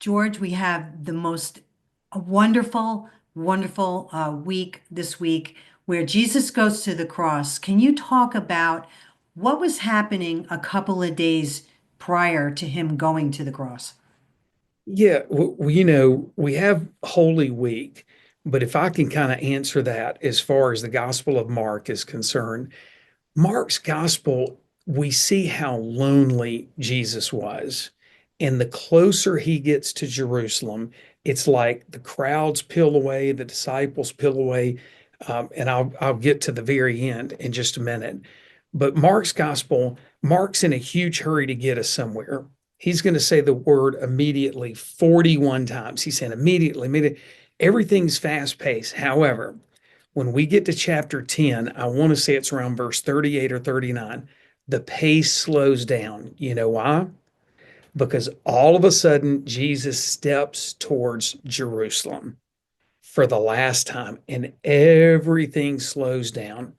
George, we have the most wonderful, wonderful week this week where Jesus goes to the cross. Can you talk about what was happening a couple of days prior to him going to the cross? Yeah, we have Holy Week, but if I can kind of answer that as far as the Gospel of Mark is concerned, Mark's Gospel, we see how lonely Jesus was. And the closer he gets to Jerusalem, it's like the crowds peel away, the disciples peel away. And I'll get to the very end in just a minute. But Mark's Gospel, Mark's in a huge hurry to get us somewhere. He's going to say the word immediately 41 times. He's saying immediately, immediately. Everything's fast paced. However, when we get to chapter 10, I want to say it's around verse 38 or 39, the pace slows down. You know why? Because all of a sudden, Jesus steps towards Jerusalem for the last time, and everything slows down.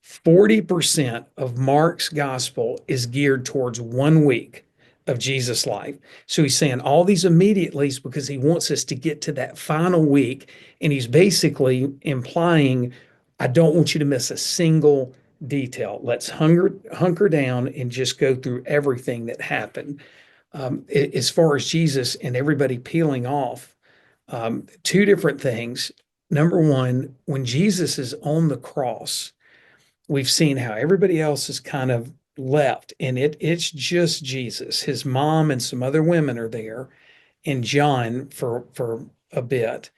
40% of Mark's gospel is geared towards 1 week of Jesus' life. So he's saying all these immediatelys because he wants us to get to that final week. And he's basically implying, I don't want you to miss a single detail. Let's hunker down and just go through everything that happened. As far as Jesus and everybody peeling off, two different things. Number one, when Jesus is on the cross, we've seen how everybody else is kind of left, and it's just Jesus. His mom and some other women are there, and John for a bit.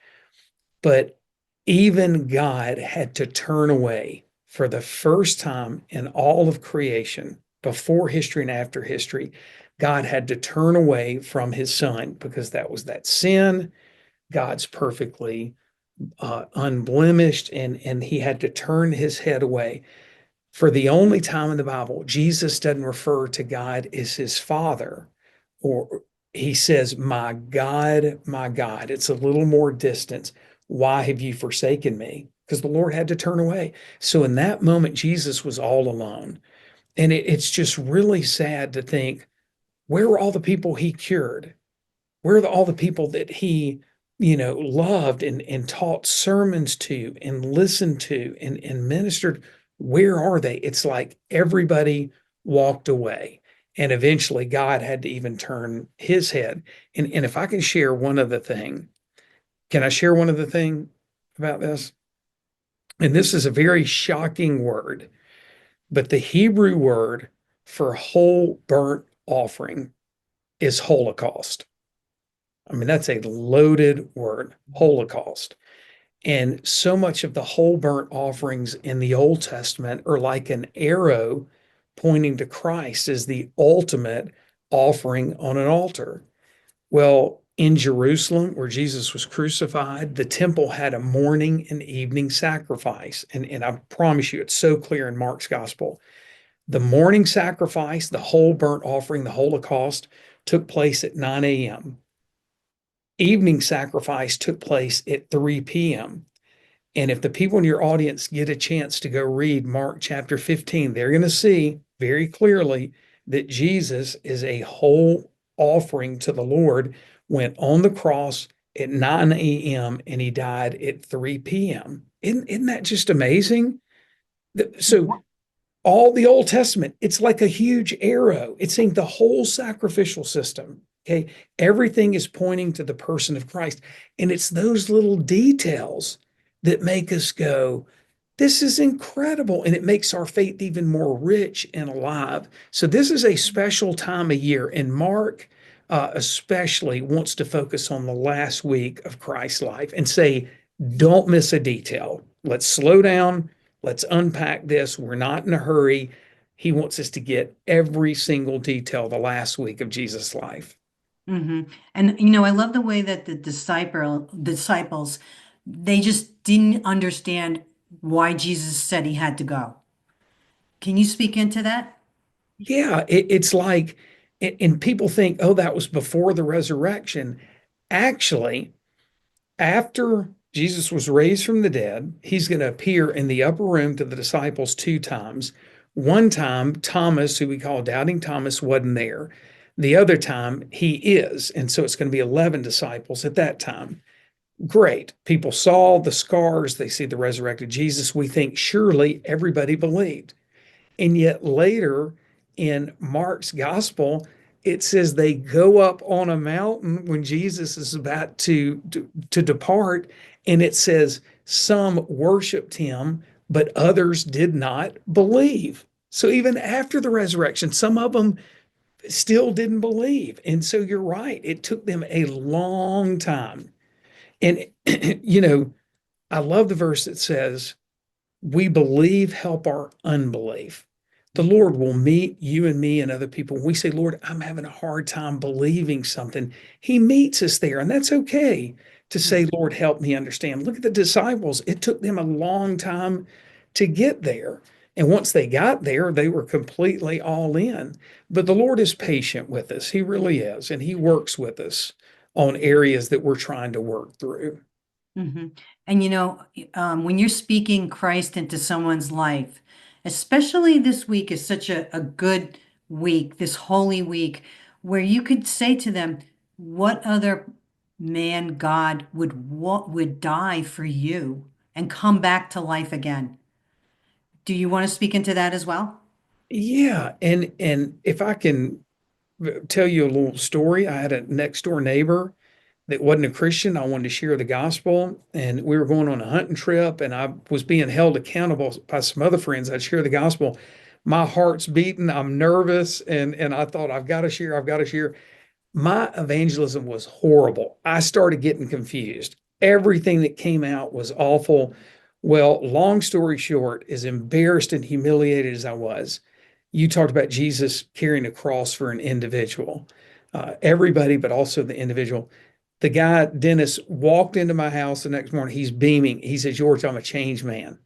But even God had to turn away for the first time in all of creation, before history and after history. God had to turn away from his son because that was that sin. God's perfectly unblemished, and he had to turn his head away. For the only time in the Bible, Jesus doesn't refer to God as his father, or he says, my God. It's a little more distance. Why have you forsaken me? Because the Lord had to turn away. So in that moment, Jesus was all alone. And it's just really sad to think, where were all the people he cured? Where are all the people that he, loved and taught sermons to and listened to and ministered? Where are they? It's like everybody walked away. And eventually God had to even turn his head. And if I can share one other thing, can I share one other thing about this? And this is a very shocking word, but the Hebrew word for whole burnt offering is Holocaust. I mean, that's a loaded word, Holocaust. And so much of the whole burnt offerings in the Old Testament are like an arrow pointing to Christ as the ultimate offering on an altar. Well, in Jerusalem, where Jesus was crucified, the temple had a morning and evening sacrifice. And I promise you, it's so clear in Mark's gospel. The morning sacrifice, the whole burnt offering, the Holocaust, took place at 9 a.m. Evening sacrifice took place at 3 p.m. And if the people in your audience get a chance to go read Mark chapter 15, they're going to see very clearly that Jesus is a whole offering to the Lord, went on the cross at 9 a.m. and he died at 3 p.m. Isn't that just amazing? So all the Old Testament, it's like a huge arrow. It's saying the whole sacrificial system. Okay. Everything is pointing to the person of Christ. And it's those little details that make us go, this is incredible. And it makes our faith even more rich and alive. So this is a special time of year. And Mark, especially wants to focus on the last week of Christ's life and say, don't miss a detail. Let's slow down. Let's unpack this. We're not in a hurry. He wants us to get every single detail the last week of Jesus' life. And I love the way that the disciples, they just didn't understand why Jesus said he had to go. Can you speak into that? Yeah, it's like, and people think, oh, that was before the resurrection. Actually, after Jesus was raised from the dead, he's going to appear in the upper room to the disciples two times. One time, Thomas, who we call Doubting Thomas, wasn't there. The other time he is. And so it's going to be 11 disciples at that time. Great. People saw the scars, they see the resurrected Jesus. We think surely everybody believed. And yet later in Mark's gospel, it says they go up on a mountain when Jesus is about to depart. And it says some worshiped him, but others did not believe. So even after the resurrection, some of them still didn't believe. And so you're right. It took them a long time. And, I love the verse that says, we believe, help our unbelief. The Lord will meet you and me and other people. When we say, Lord, I'm having a hard time believing something, He meets us there. And that's okay to say, Lord, help me understand. Look at the disciples. It took them a long time to get there. And once they got there, they were completely all in. But the Lord is patient with us. He really is. And He works with us on areas that we're trying to work through. Hmm. And when you're speaking Christ into someone's life, especially this week is such a good week, this holy week, where you could say to them, what other man God would die for you and come back to life again? Do you want to speak into that as well? Yeah, and if I can tell you a little story, I had a next door neighbor that wasn't a Christian. I wanted to share the gospel, and we were going on a hunting trip, and I was being held accountable by some other friends. I'd share the gospel. My heart's beating. I'm nervous, and I thought I've got to share. I've got to share. My evangelism was horrible. I started getting confused. Everything that came out was awful. Well, long story short, as embarrassed and humiliated as I was, you talked about Jesus carrying a cross for an individual, everybody, but also the individual. The guy, Dennis, walked into my house the next morning. He's beaming. He said, George, I'm a changed man.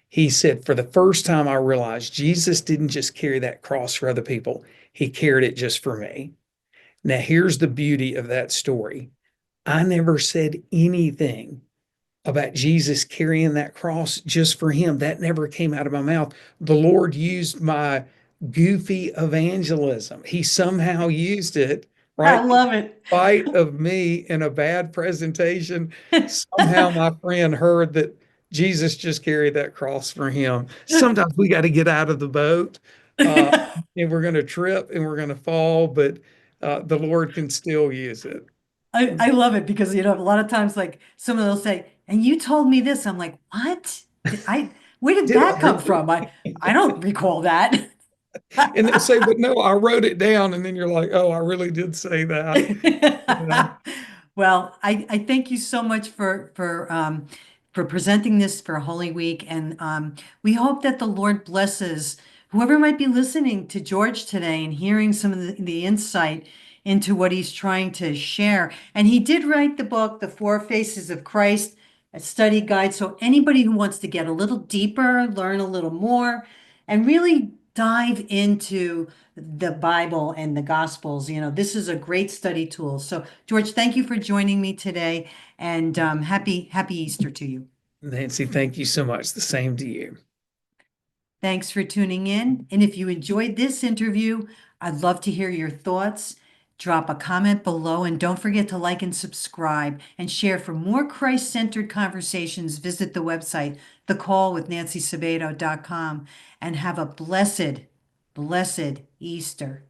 He said, for the first time, I realized Jesus didn't just carry that cross for other people, He carried it just for me. Now, here's the beauty of that story. I never said anything about Jesus carrying that cross just for him. That never came out of my mouth. The Lord used my goofy evangelism. He somehow used it, I right? In love it. spite of me in a bad presentation, somehow my friend heard that Jesus just carried that cross for him. Sometimes we got to get out of the boat, uh, and we're going to trip and we're going to fall, but the Lord can still use it. I love it because a lot of times like someone will say, and you told me this. I'm like, what? Where did Did I that come really? from? I don't recall that. And they'll say, but no, I wrote it down. And then you're like, oh, I really did say that. Yeah. Well, I thank you so much for presenting this for Holy Week, and we hope that the Lord blesses whoever might be listening to George today and hearing some of the insight into what he's trying to share. And he did write the book, The Four Faces of Christ, a study guide. So anybody who wants to get a little deeper, learn a little more, and really dive into the Bible and the Gospels. This is a great study tool. So, George, thank you for joining me today, and happy Easter to you. Nancy, thank you so much. The same to you. Thanks for tuning in. And if you enjoyed this interview, I'd love to hear your thoughts. Drop a comment below and don't forget to like and subscribe and share. For more Christ-centered conversations, visit the website, thecallwithNancySabato.com, and have a blessed Easter.